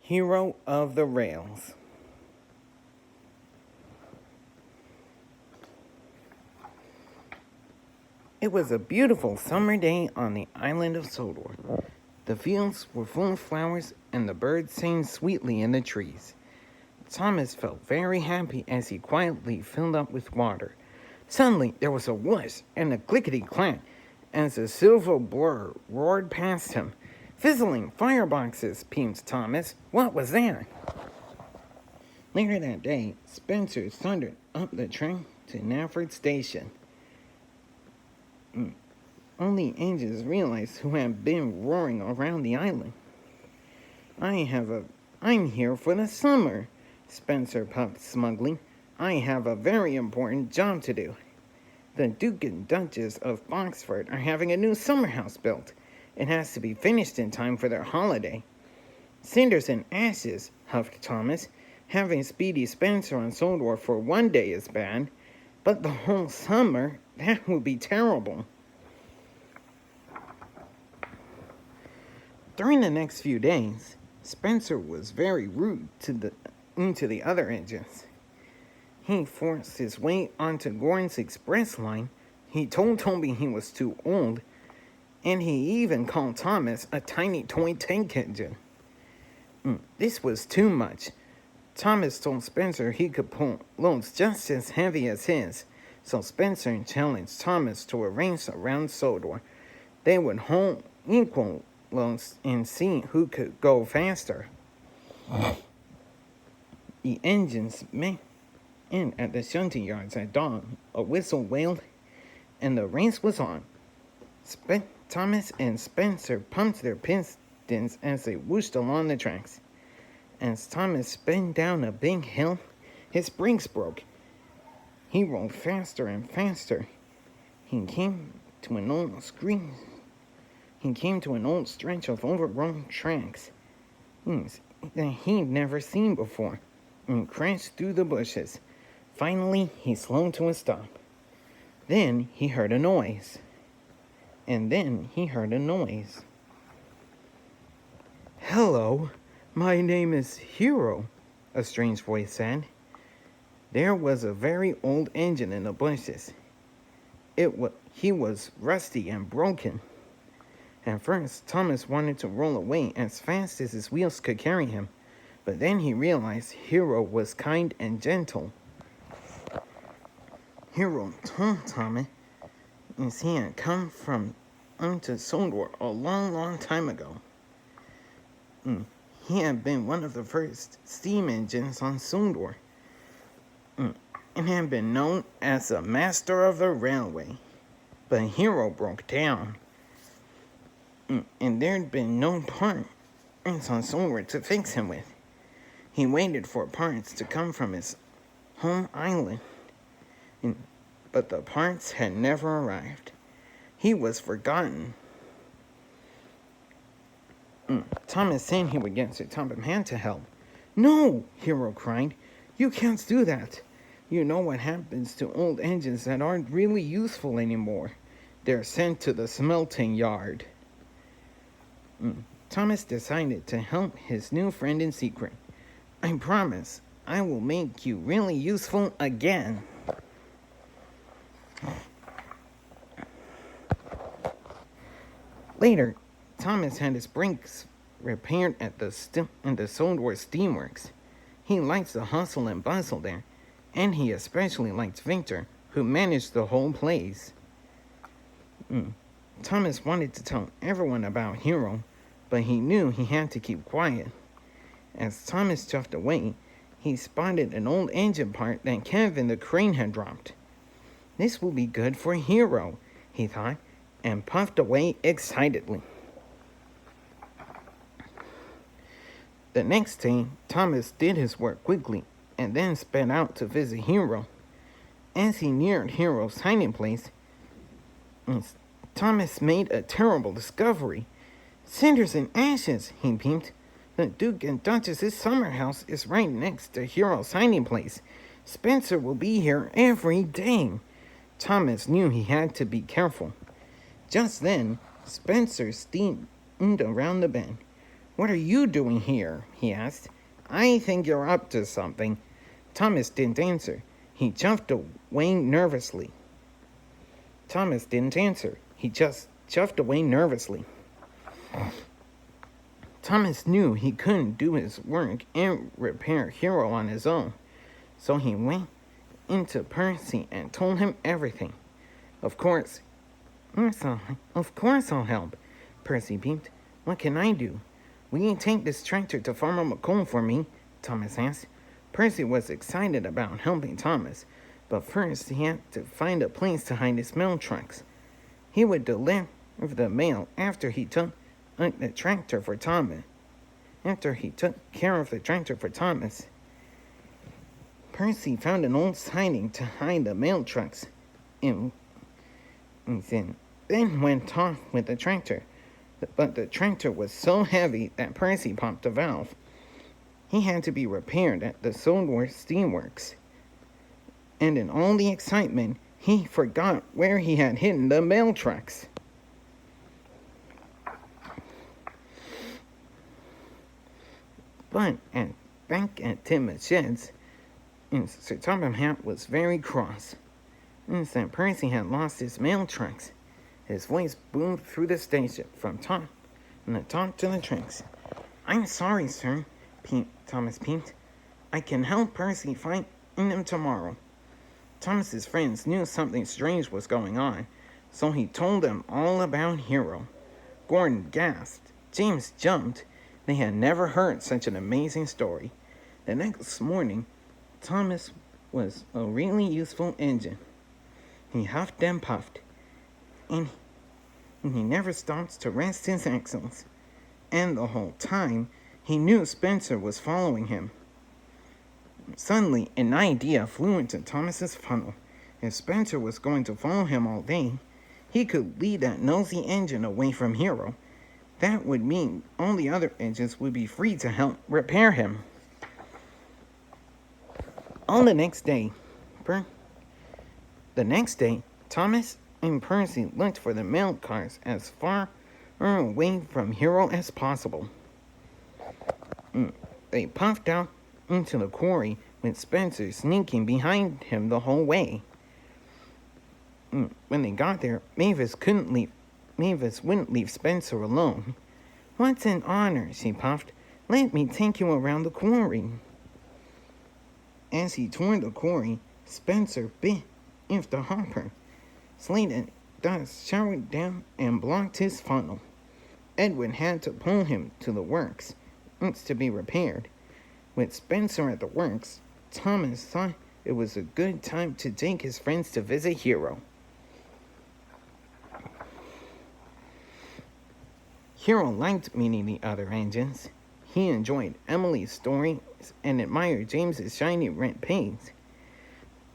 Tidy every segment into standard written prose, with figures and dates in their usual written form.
Hero of the Rails. It was a beautiful summer day on the island of Sodor. The fields were full of flowers and the birds sang sweetly in the trees. Thomas felt very happy as he quietly filled up with water. Suddenly there was a whoosh and a clickety-clack as a silver blur roared past him. Fizzling fireboxes, peemed Thomas. What was that? Later that day, Spencer thundered up the train to Nafford Station. Only angels realized who had been roaring around the island. I'm here for the summer, Spencer puffed smugly. I have a very important job to do. The Duke and Duchess of Boxford are having a new summer house built. It has to be finished in time for their holiday. Cinders and ashes, huffed Thomas. Having Speedy Spencer on Sodor for one day is bad, but the whole summer, that would be terrible. During the next few days, Spencer was very rude to the other engines. He forced his way onto Gorn's express line. He told Toby he was too old, and he even called Thomas a tiny toy tank engine. This was too much. Thomas told Spencer he could pull loads just as heavy as his, so Spencer challenged Thomas to a race around Sodor. They would hold equal loads and see who could go faster. The engines met in at the shunting yards at dawn. A whistle wailed, and the race was on. Thomas and Spencer pumped their pistons as they whooshed along the tracks. As Thomas sped down a big hill, his brakes broke. He rolled faster and faster. He came to an old stretch of overgrown tracks that he'd never seen before, and crashed through the bushes. Finally, he slowed to a stop. Then he heard a noise. Hello, my name is Hero, a strange voice said. There was a very old engine in the bushes. He was rusty and broken. At first, Thomas wanted to roll away as fast as his wheels could carry him, but then he realized Hero was kind and gentle. Hero told Thomas he had come from onto Sodor a long, long time ago. He had been one of the first steam engines on Sodor, and had been known as the master of the railway. But Hero broke down, and there'd been no parts on Sodor to fix him with. He waited for parts to come from his home island, but the parts had never arrived. He was forgotten. Thomas said he would get Sir Topham Hatt to help. No, Hero cried. You can't do that. You know what happens to old engines that aren't really useful anymore. They're sent to the smelting yard. Thomas decided to help his new friend in secret. I promise I will make you really useful again. Later, Thomas had his brakes repaired at the Sodor Steamworks. He liked the hustle and bustle there, and he especially liked Victor, who managed the whole place. Thomas wanted to tell everyone about Hero, but he knew he had to keep quiet. As Thomas chuffed away, he spotted an old engine part that Kevin the crane had dropped. This will be good for Hero, he thought, and puffed away excitedly. The next day, Thomas did his work quickly and then sped out to visit Hero. As he neared Hero's hiding place, Thomas made a terrible discovery. Cinders and ashes, he peeped. The Duke and Duchess's summer house is right next to Hero's hiding place. Spencer will be here every day. Thomas knew he had to be careful. Just then, Spencer steamed around the bend. "What are you doing here?" he asked. "I think you're up to something." Thomas didn't answer. He chuffed away nervously. Thomas didn't answer. He just chuffed away nervously. Thomas knew he couldn't do his work and repair Hero on his own, so he went into Percy and told him everything. Of course I'll help," Percy beamed. "What can I do?" "Will you take this tractor to Farmer McColl for me?" Thomas asked. Percy was excited about helping Thomas, but first he had to find a place to hide his mail trucks. He would deliver the mail after he took the tractor for Thomas. After he took care of the tractor for Thomas, Percy found an old siding to hide the mail trucks in. Then went off with the tractor. But the tractor was so heavy that Percy popped a valve. He had to be repaired at the Soldworth Steamworks. And in all the excitement, he forgot where he had hidden the mail trucks. But back at Tim Shed's, Sir Topham Hatt was very cross. And said Percy had lost his mail trucks. His voice boomed through the station from the top to the tracks. "I'm sorry, sir," Thomas peeped. "I can help Percy find them tomorrow." Thomas's friends knew something strange was going on, so he told them all about Hero. Gordon gasped. James jumped. They had never heard such an amazing story. The next morning, Thomas was a really useful engine. He huffed and puffed, and he never stopped to rest his axles. And the whole time, he knew Spencer was following him. Suddenly, an idea flew into Thomas's funnel. If Spencer was going to follow him all day, he could lead that nosy engine away from Hero. That would mean all the other engines would be free to help repair him. On the next day, Thomas and Percy looked for the mail cars as far away from Hero as possible. They puffed out into the quarry with Spencer sneaking behind him the whole way. When they got there, Mavis wouldn't leave Spencer alone. "What's an honor?" she puffed. "Let me take you around the quarry." As he toured the quarry, Spencer biffed the hopper. Slate and dust showered down and blocked his funnel. Edwin had to pull him to the works. It's to be repaired. With Spencer at the works, Thomas thought it was a good time to take his friends to visit Hero. Hero liked meeting the other engines. He enjoyed Emily's stories and admired James's shiny red paints.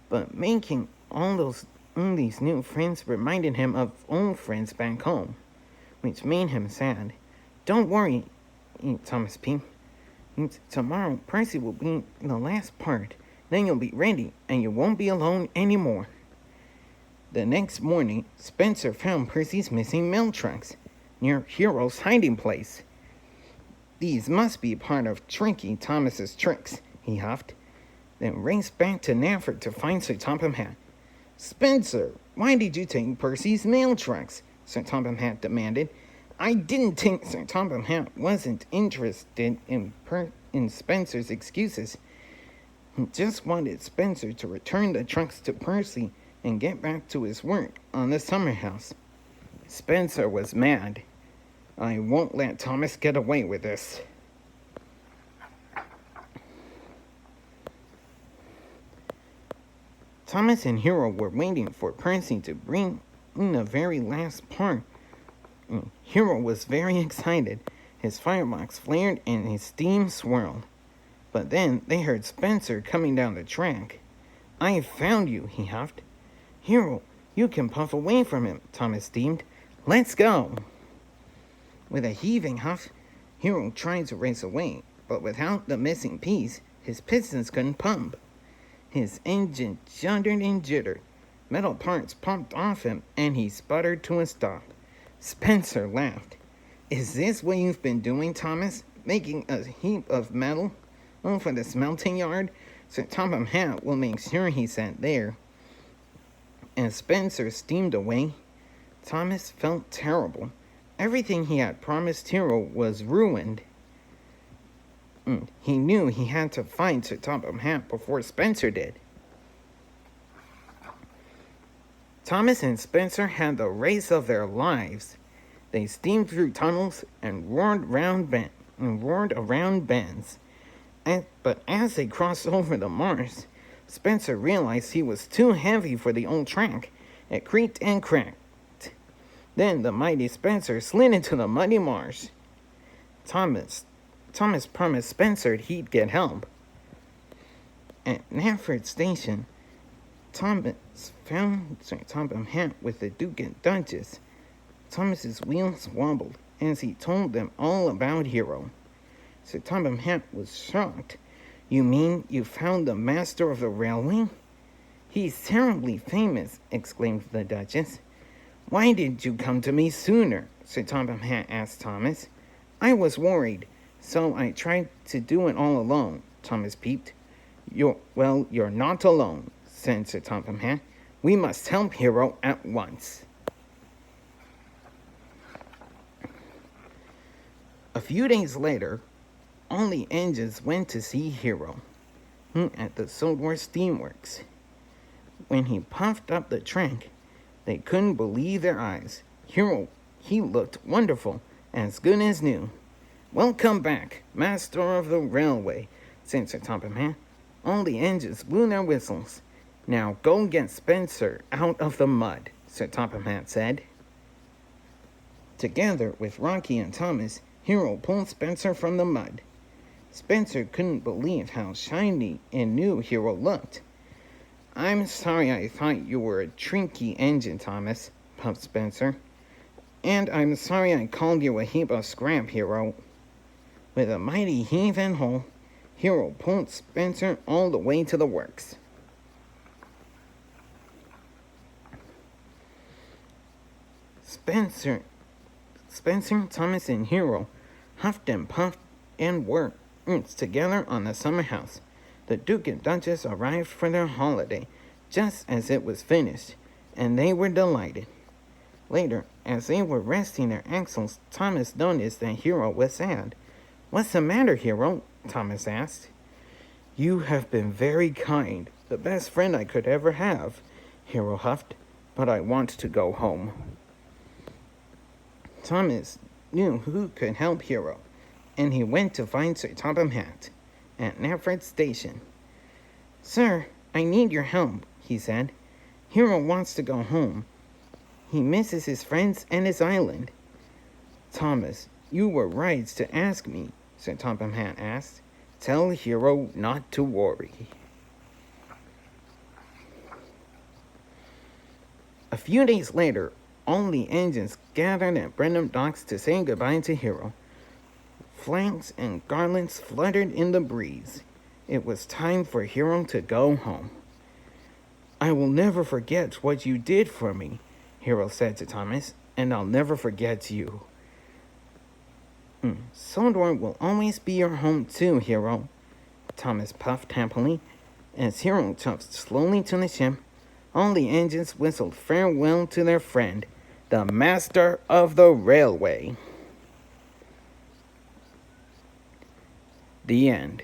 But making all these new friends reminded him of old friends back home, which made him sad. "Don't worry," Thomas peeped. "Tomorrow, Percy will be in the last part. Then you'll be ready, and you won't be alone anymore." The next morning, Spencer found Percy's missing mail trucks near Hero's hiding place. "These must be part of Tricky Thomas's tricks," he huffed, then raced back to Nafford to find Sir Topham Hatt. "Spencer, why did you take Percy's mail trucks?" Sir Topham Hatt demanded. "I didn't think." Sir Topham Hatt wasn't interested in Spencer's excuses. He just wanted Spencer to return the trucks to Percy and get back to his work on the summer house. Spencer was mad. "I won't let Thomas get away with this." Thomas and Hero were waiting for Percy to bring in the very last part. Hero was very excited. His firebox flared and his steam swirled. But then they heard Spencer coming down the track. "I found you," he huffed. "Hero, you can puff away from him," Thomas steamed. "Let's go." With a heaving huff, Hero tried to race away, but without the missing piece, his pistons couldn't pump. His engine shuddered and jittered. Metal parts popped off him, and he sputtered to a stop. Spencer laughed. "Is this what you've been doing, Thomas?" making a heap of metal for the smelting yard, so Topham Hatt will make sure he's sent there. As Spencer steamed away, Thomas felt terrible. Everything he had promised Hero was ruined. He knew he had to find Sir Topham Hatt before Spencer did. Thomas and Spencer had the race of their lives. They steamed through tunnels and roared around bends. But as they crossed over the marsh, Spencer realized he was too heavy for the old track. It creaked and cracked. Then the mighty Spencer slid into the muddy marsh. Thomas promised Spencer he'd get help. At Knapford Station, Thomas found Sir Topham Hatt with the Duke and Duchess. Thomas's wheels wobbled as he told them all about Hero. Sir Topham Hatt was shocked. "You mean you found the master of the railway?" "He's terribly famous," exclaimed the Duchess. "Why didn't you come to me sooner?" Sir Topham Hatt asked Thomas. "I was worried, so I tried to do it all alone," Thomas peeped. You're not alone," said Sir Topham Hatt. "We must help Hero at once." A few days later, all the engines went to see Hero at the Sodor Steamworks. When he puffed up the track, they couldn't believe their eyes. Hero, he looked wonderful, as good as new. "Welcome back, master of the railway," said Sir Topham Hatt. All the engines blew their whistles. "Now go get Spencer out of the mud," Sir Topham Hatt said. Together with Rocky and Thomas, Hero pulled Spencer from the mud. Spencer couldn't believe how shiny and new Hero looked. "I'm sorry I thought you were a trinky engine, Thomas," puffed Spencer. "And I'm sorry I called you a heap of scrap, Hero." With a mighty heave and haul, Hero pulled Spencer all the way to the works. Spencer, Thomas, and Hero huffed and puffed and worked together on the summer house. The Duke and Duchess arrived for their holiday just as it was finished, and they were delighted. Later, as they were resting their axles, Thomas noticed that Hero was sad. "What's the matter, Hero?" Thomas asked. "You have been very kind, the best friend I could ever have," Hero huffed, "but I want to go home." Thomas knew who could help Hero, and he went to find Sir Topham Hatt at Knapford Station. "Sir, I need your help," he said. "Hero wants to go home. He misses his friends and his island." "Thomas, you were right to ask me," Sir Topham Hatt asked. "Tell Hero not to worry." A few days later, all the engines gathered at Brenham Docks to say goodbye to Hero. Flags and garlands fluttered in the breeze. It was time for Hero to go home. "I will never forget what you did for me," Hero said to Thomas, "and I'll never forget you." "Sodor will always be your home too, Hero," Thomas puffed happily. As Hero jumped slowly to the ship, all the engines whistled farewell to their friend, the master of the railway. The end.